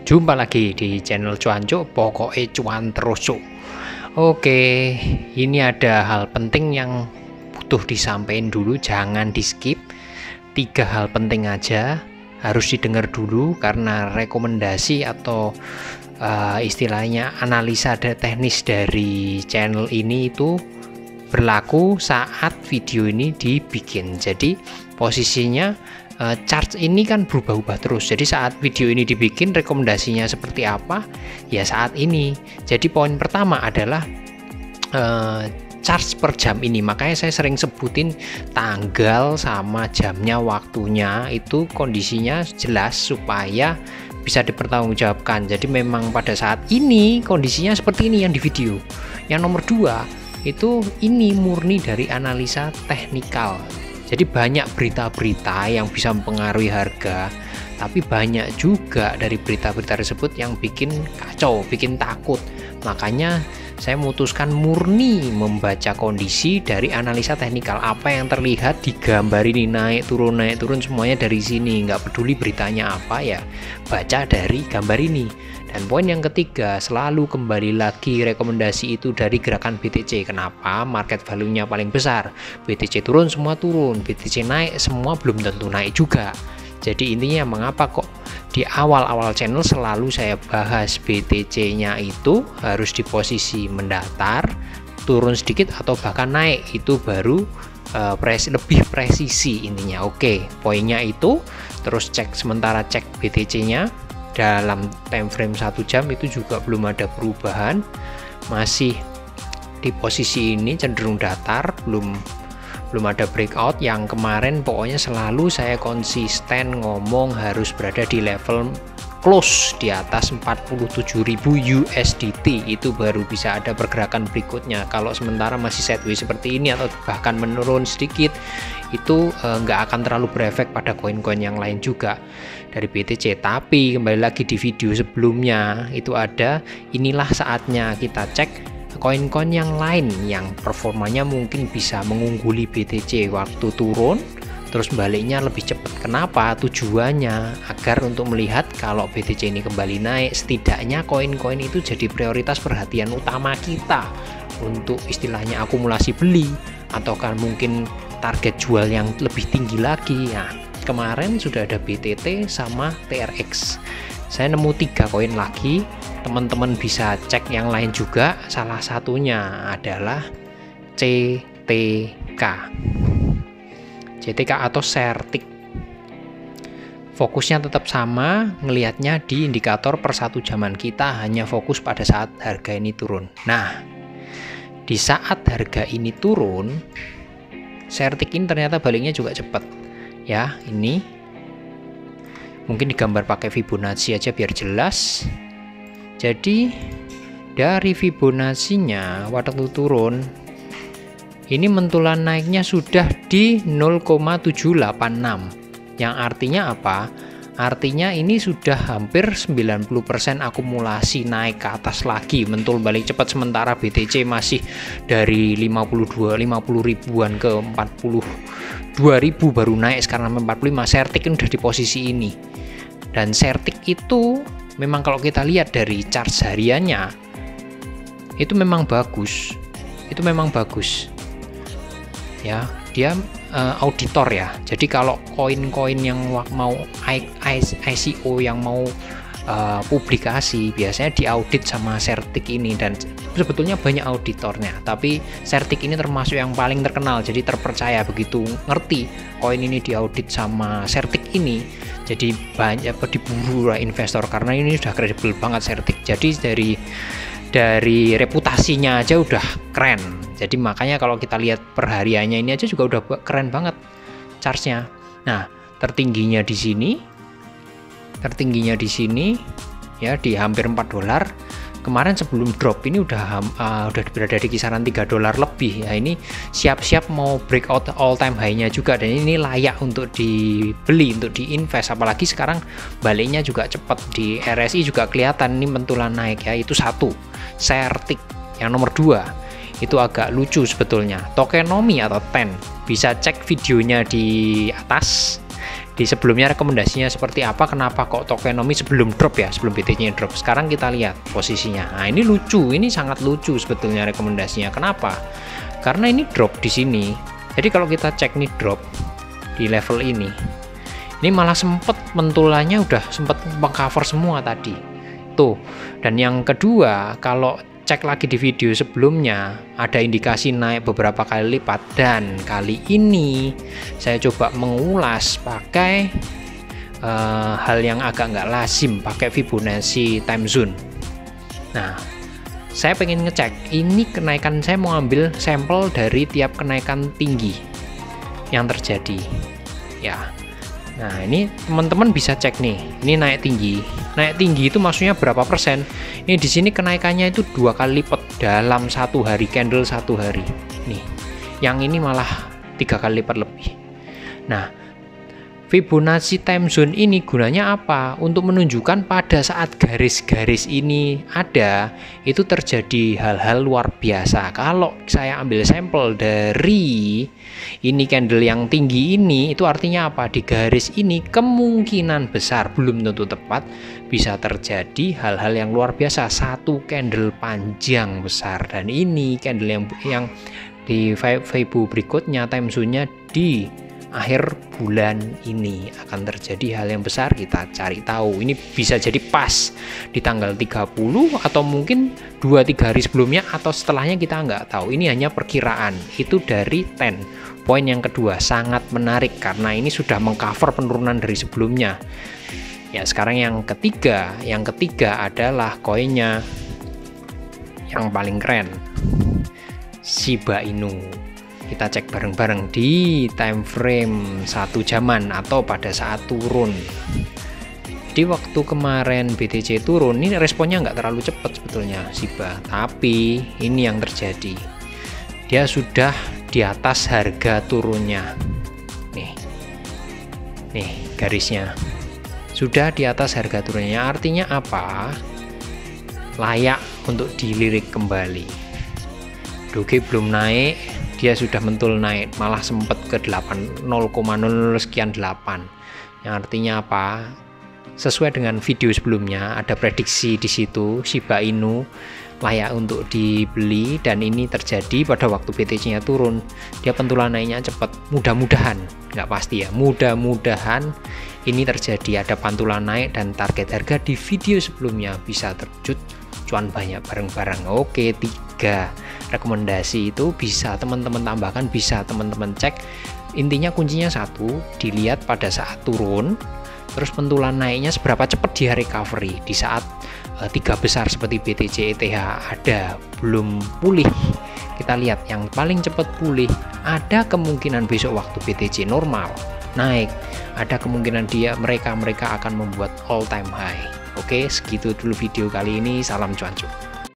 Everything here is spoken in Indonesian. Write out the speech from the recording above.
Jumpa lagi di channel Cuancuk, pokoknya cuan terus cuk. Oke, ini ada hal penting yang butuh disampaikan dulu, jangan di skip. 3 hal penting aja harus didengar dulu karena rekomendasi atau istilahnya analisa teknis dari channel ini itu berlaku saat video ini dibikin. Jadi posisinya chart ini kan berubah-ubah terus. Jadi saat video ini dibikin rekomendasinya seperti apa ya saat ini. Jadi poin pertama adalah charge per jam ini, makanya saya sering sebutin tanggal sama jamnya, waktunya itu kondisinya jelas supaya bisa dipertanggungjawabkan. Jadi memang pada saat ini kondisinya seperti ini yang di video. Yang nomor 2 itu ini murni dari analisa teknikal. Jadi banyak berita-berita yang bisa mempengaruhi harga, tapi banyak juga dari berita-berita tersebut yang bikin kacau, bikin takut. Makanya saya memutuskan murni membaca kondisi dari analisa teknikal. Apa yang terlihat di gambar ini naik turun semuanya dari sini. Nggak peduli beritanya apa ya, baca dari gambar ini. Dan poin yang ketiga, selalu kembali lagi rekomendasi itu dari gerakan BTC. Kenapa? Market value-nya paling besar. BTC turun, semua turun. BTC naik, semua belum tentu naik juga. Jadi intinya mengapa kok di awal-awal channel selalu saya bahas BTC-nya itu harus di posisi mendatar, turun sedikit atau bahkan naik, itu baru lebih presisi intinya. Oke, poinnya itu. Terus sementara cek BTC-nya dalam time frame 1 jam itu juga belum ada perubahan, masih di posisi ini cenderung datar, belum ada breakout. Yang kemarin pokoknya selalu saya konsisten ngomong harus berada di level close di atas 47.000 USDT, itu baru bisa ada pergerakan berikutnya. Kalau sementara masih sideways seperti ini atau bahkan menurun sedikit, itu nggak akan terlalu berefek pada koin-koin yang lain juga dari BTC. Tapi kembali lagi di video sebelumnya itu ada, inilah saatnya kita cek koin-koin yang lain yang performanya mungkin bisa mengungguli BTC waktu turun, terus baliknya lebih cepat. Kenapa? Tujuannya agar untuk melihat kalau BTC ini kembali naik, setidaknya koin-koin itu jadi prioritas perhatian utama kita untuk istilahnya akumulasi beli, atau kan mungkin target jual yang lebih tinggi lagi. Nah, kemarin sudah ada BTT sama TRX. Saya nemu 3 koin lagi. Teman-teman bisa cek yang lain juga. Salah satunya adalah CTK atau Certic. Fokusnya tetap sama, ngelihatnya di indikator per 1 jaman. Kita hanya fokus pada saat harga ini turun. Nah, di saat harga ini turun, Certic ini ternyata baliknya juga cepat. Ya, ini mungkin digambar pakai Fibonacci aja biar jelas. Jadi dari Fibonacci-nya waktu turun ini mentulan naiknya sudah di 0,786, yang artinya apa? Artinya ini sudah hampir 90% akumulasi naik ke atas lagi, mentul balik cepat. Sementara BTC masih dari 50 ribuan ke 42.000 baru naik sekarang 45. Certic udah di posisi ini, dan Certic itu memang kalau kita lihat dari chart hariannya itu memang bagus, ya. Dia auditor ya, jadi kalau koin-koin yang mau ICO yang mau publikasi biasanya diaudit sama Certic ini, dan sebetulnya banyak auditornya, tapi Certic ini termasuk yang paling terkenal, jadi terpercaya. Begitu ngerti koin ini diaudit sama Certic ini, jadi banyak diburu investor karena ini sudah kredibel banget Certic. Jadi dari reputasinya aja udah keren. Jadi makanya kalau kita lihat perhariannya ini aja juga udah keren banget chartnya. Nah, tertingginya di sini ya di hampir $4. Kemarin sebelum drop ini udah berada di kisaran $3 lebih ya. Ini siap-siap mau breakout all time high-nya juga, dan ini layak untuk dibeli, untuk diinvest. Apalagi sekarang baliknya juga cepat. Di RSI juga kelihatan ini mentulan naik ya. Itu satu, Certic. Yang nomor 2 itu agak lucu sebetulnya, Tokenomics atau TEN. Bisa cek videonya di atas. di sebelumnya rekomendasinya seperti apa, kenapa kok Tokenomics sebelum drop ya, sebelum BTC drop. Sekarang kita lihat posisinya. Nah, ini lucu, ini sangat lucu sebetulnya rekomendasinya. Kenapa? Karena ini drop di sini. Jadi kalau kita cek nih drop di level ini malah sempet mentulannya udah sempet mengcover semua tadi tuh. Dan yang kedua, kalau cek lagi di video sebelumnya ada indikasi naik beberapa kali lipat, dan kali ini saya coba mengulas pakai hal yang agak nggak lazim, pakai Fibonacci time zone. Nah, saya pengen ngecek ini kenaikan, saya mau ambil sampel dari tiap kenaikan tinggi yang terjadi ya. Nah, ini teman-teman bisa cek nih, ini naik tinggi. Naik tinggi itu maksudnya berapa persen? Ini di sini kenaikannya itu 2 kali lipat dalam 1 hari, candle 1 hari. Nih, yang ini malah 3 kali lipat lebih. Nah, Fibonacci time zone ini gunanya apa? Untuk menunjukkan pada saat garis-garis ini ada, itu terjadi hal-hal luar biasa. Kalau saya ambil sampel dari ini candle yang tinggi ini, itu artinya apa? Di garis ini kemungkinan besar, belum tentu tepat, bisa terjadi hal-hal yang luar biasa. Satu candle panjang besar, dan ini candle yang di Fibo berikutnya time zone-nya di akhir bulan ini akan terjadi hal yang besar. Kita cari tahu, ini bisa jadi pas di tanggal 30 atau mungkin 2-3 hari sebelumnya atau setelahnya, kita nggak tahu. Ini hanya perkiraan. Itu dari 10. Poin yang kedua sangat menarik karena ini sudah mengcover penurunan dari sebelumnya ya. Sekarang yang ketiga adalah koinnya yang paling keren, Shiba Inu. Kita cek bareng-bareng di time frame 1 jaman atau pada saat turun. Di waktu kemarin BTC turun, ini responnya nggak terlalu cepat sebetulnya Shiba, tapi ini yang terjadi, dia sudah di atas harga turunnya. Nih garisnya sudah di atas harga turunnya, artinya apa? Layak untuk dilirik kembali. Doge belum naik, dia sudah mentul naik, malah sempat ke 0,00 sekian 8. Yang artinya apa? Sesuai dengan video sebelumnya ada prediksi di situ Shiba Inu layak untuk dibeli, dan ini terjadi pada waktu BTC-nya turun. Dia pentulan naiknya cepat. Mudah-mudahan, nggak pasti ya, mudah-mudahan ini terjadi, ada pantulan naik dan target harga di video sebelumnya bisa terwujud, cuan banyak bareng-bareng. Oke, 3 rekomendasi itu bisa teman-teman tambahkan, bisa teman-teman cek. Intinya kuncinya satu, dilihat pada saat turun, terus pentulan naiknya seberapa cepat dia recovery. Di saat 3 besar seperti BTC, ETH ada belum pulih, kita lihat yang paling cepat pulih ada kemungkinan besok waktu BTC normal naik, ada kemungkinan mereka akan membuat all time high. Oke, segitu dulu video kali ini. Salam cuan-cuan.